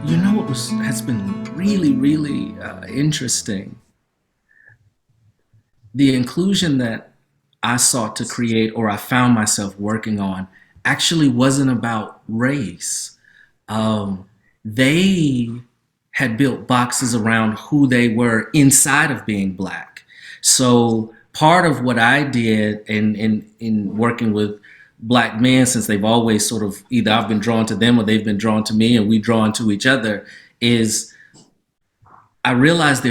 You know what has been really, really interesting? The inclusion that I sought to create or I found myself working on actually wasn't about race. Um, they had built boxes around who they were inside of being black. So part of what I did in working with black men, since they've always sort of either I've been drawn to them or they've been drawn to me and we drawn to each other, is I realized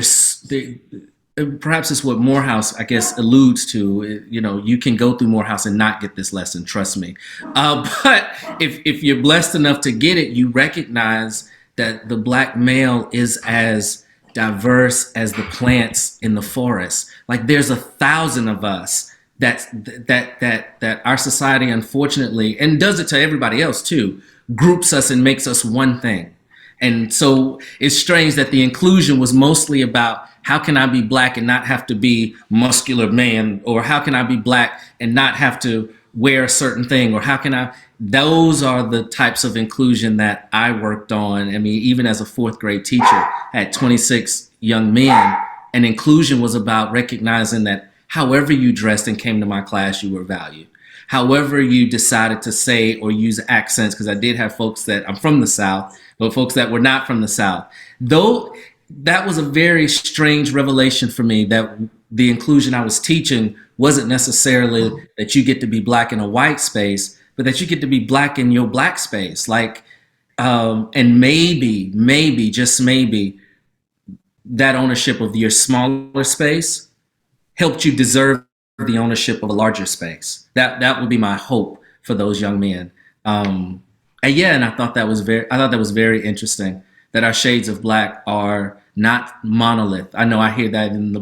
perhaps it's what Morehouse, I guess, alludes to. You know, you can go through Morehouse and not get this lesson, trust me. But if you're blessed enough to get it, you recognize that the black male is as diverse as the plants in the forest. Like there's 1,000 of us that our society, unfortunately, and does it to everybody else too, groups us and makes us one thing. And so it's strange that the inclusion was mostly about how can I be black and not have to be muscular man, or how can I be black and not have to wear a certain thing, or how can I, those are the types of inclusion that I worked on. I mean, even as a fourth grade teacher, I had 26 young men, and inclusion was about recognizing that however you dressed and came to my class, you were valued. However you decided to say or use accents, because I did have folks that I'm from the South, but folks that were not from the South. Though that was a very strange revelation for me, that the inclusion I was teaching wasn't necessarily that you get to be black in a white space, but that you get to be black in your black space. Like, and maybe, just maybe, that ownership of your smaller space helped you deserve the ownership of a larger space. That would be my hope for those young men. And I thought that was very interesting, that our shades of black are not monolith. I know I hear that in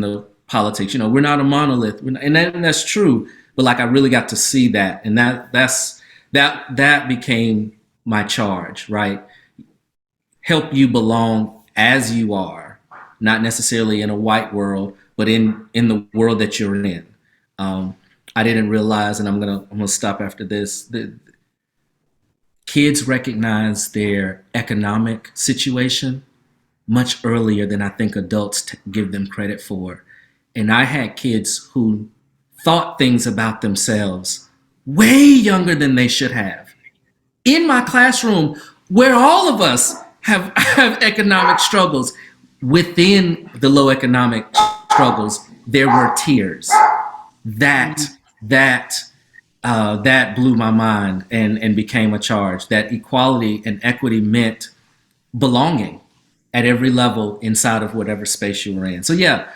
the politics. You know, we're not a monolith, and that's true. But like I really got to see that, and that became my charge. Right, help you belong as you are, not necessarily in a white world, but in the world that you're in. I didn't realize, and I'm gonna stop after this. Kids recognize their economic situation much earlier than I think adults give them credit for. And I had kids who thought things about themselves way younger than they should have. In my classroom, where all of us have economic struggles, within the low economic struggles, there were tears. That blew my mind and became a charge, that equality and equity meant belonging at every level inside of whatever space you were in. So yeah,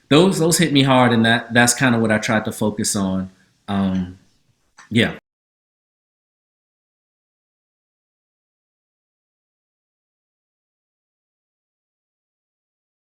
those hit me hard, and that's kind of what I tried to focus on. Yeah.